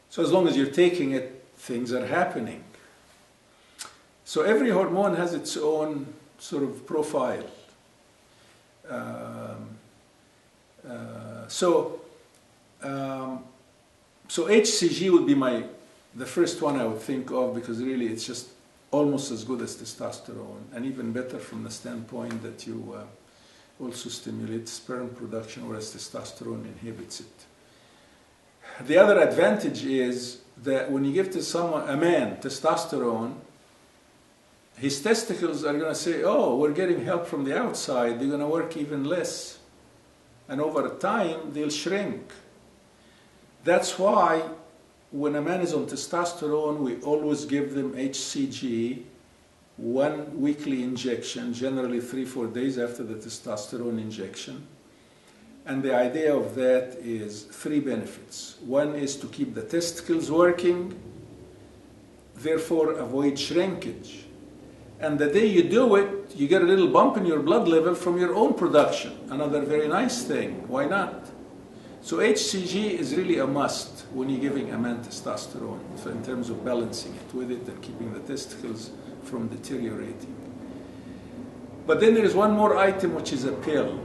So as long as you're taking it, things are happening. So every hormone has its own sort of profile. So HCG would be the first one I would think of, because really it's just almost as good as testosterone, and even better from the standpoint that you also stimulate sperm production, whereas testosterone inhibits it. The other advantage is that when you give to someone, a man, testosterone, his testicles are going to say, oh, we're getting help from the outside, they're going to work even less. And over time, they'll shrink. That's why when a man is on testosterone, we always give them HCG, 1 weekly injection, generally 3-4 days after the testosterone injection. And the idea of that is 3 benefits. One is to keep the testicles working, therefore avoid shrinkage. And the day you do it, you get a little bump in your blood level from your own production. Another very nice thing. Why not? So HCG is really a must when you're giving a man testosterone, so in terms of balancing it with it and keeping the testicles from deteriorating. But then there is one more item, which is a pill.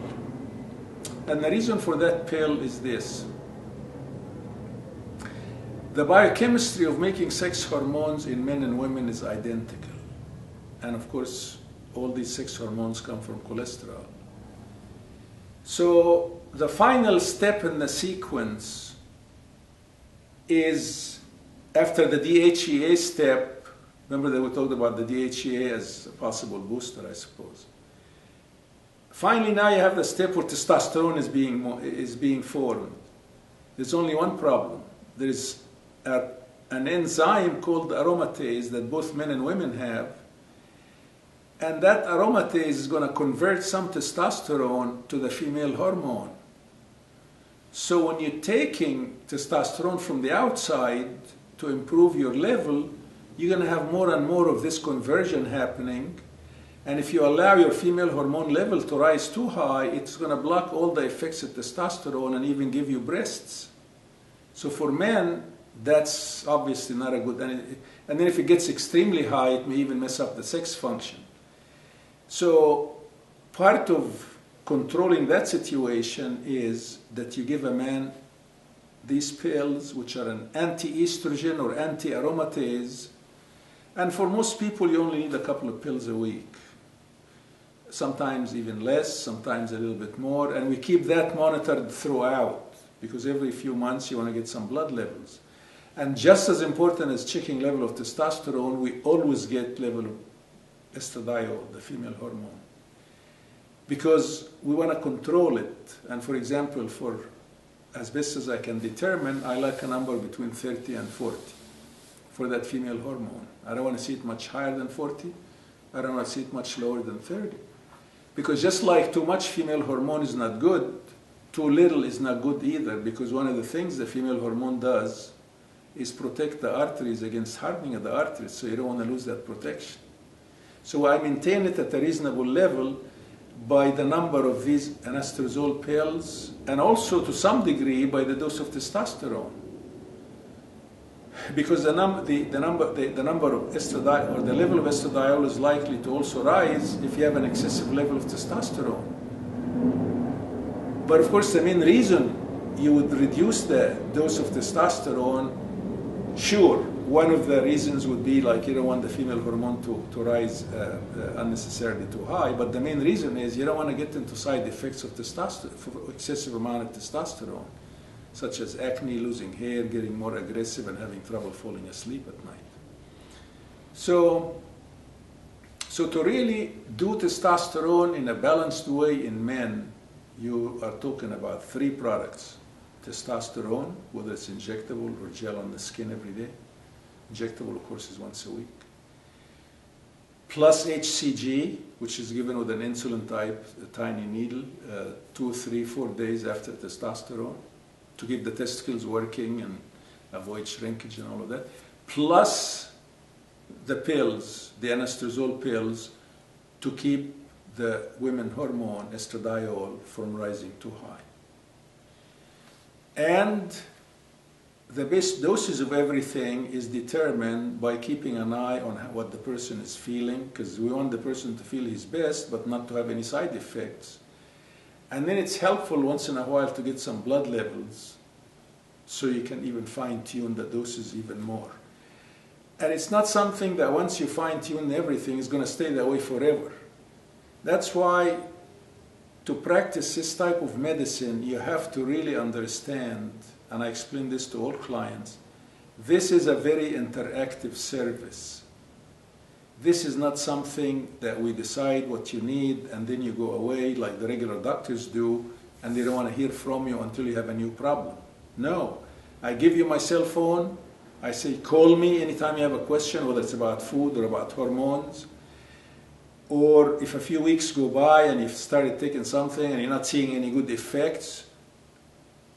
And the reason for that pill is this. The biochemistry of making sex hormones in men and women is identical. And of course, all these sex hormones come from cholesterol. So the final step in the sequence is, after the DHEA step, remember that we talked about the DHEA as a possible booster, I suppose. Finally, now you have the step where testosterone is being formed. There's only one problem. There's an enzyme called aromatase that both men and women have, and that aromatase is going to convert some testosterone to the female hormone. So when you're taking testosterone from the outside to improve your level, you're going to have more and more of this conversion happening. And if you allow your female hormone level to rise too high, it's going to block all the effects of testosterone and even give you breasts. So for men, that's obviously not a good... And then if it gets extremely high, it may even mess up the sex function. So part of controlling that situation is that you give a man these pills, which are an anti-estrogen or anti-aromatase. And for most people, you only need a couple of pills a week. Sometimes even less, sometimes a little bit more. And we keep that monitored throughout, because every few months you want to get some blood levels. And just as important as checking level of testosterone, we always get level of estradiol, the female hormone, because we want to control it. And for example, for as best as I can determine, I like a number between 30 and 40 for that female hormone. I don't want to see it much higher than 40. I don't want to see it much lower than 30. Because just like too much female hormone is not good, too little is not good either, because one of the things the female hormone does is protect the arteries against hardening of the arteries, so you don't want to lose that protection. So I maintain it at a reasonable level by the number of these anastrozole pills, and also to some degree by the dose of testosterone. Because the number of estradiol, or the level of estradiol, is likely to also rise if you have an excessive level of testosterone. But of course, the main reason you would reduce the dose of testosterone, sure, one of the reasons would be like you don't want the female hormone to rise unnecessarily too high, but the main reason is you don't want to get into side effects of testosterone, for excessive amount of testosterone, such as acne, losing hair, getting more aggressive, and having trouble falling asleep at night. So to really do testosterone in a balanced way in men, you are talking about 3 products. Testosterone, whether it's injectable or gel on the skin every day. Injectable, of course, is once a week. Plus HCG, which is given with an insulin type, a tiny needle, 2, 3, 4 days after testosterone, to keep the testicles working and avoid shrinkage and all of that. Plus the pills, the anastrozole pills, to keep the women hormone, estradiol, from rising too high. And the best dosage of everything is determined by keeping an eye on what the person is feeling, because we want the person to feel his best but not to have any side effects. And then it's helpful once in a while to get some blood levels so you can even fine-tune the doses even more. And it's not something that once you fine-tune everything is going to stay that way forever. That's why to practice this type of medicine you have to really understand, and I explain this to all clients, this is a very interactive service. This is not something that we decide what you need and then you go away like the regular doctors do and they don't want to hear from you until you have a new problem. No, I give you my cell phone, I say call me anytime you have a question, whether it's about food or about hormones, or if a few weeks go by and you've started taking something and you're not seeing any good effects,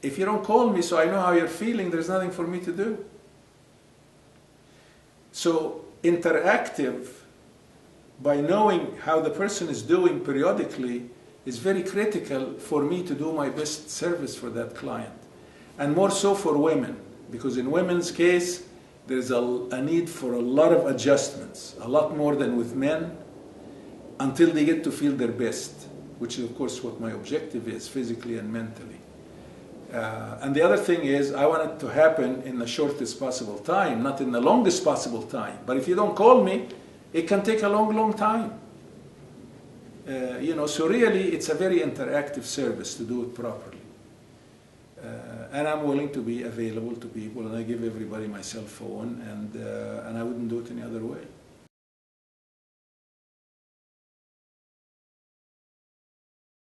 if you don't call me so I know how you're feeling, there's nothing for me to do. So interactive, by knowing how the person is doing periodically, is very critical for me to do my best service for that client. And more so for women, because in women's case, there's a need for a lot of adjustments, a lot more than with men, until they get to feel their best, which is of course what my objective is, physically and mentally. And the other thing is, I want it to happen in the shortest possible time, not in the longest possible time. But if you don't call me, it can take a long, long time. So really it's a very interactive service to do it properly. And I'm willing to be available to people, and I give everybody my cell phone, and I wouldn't do it any other way.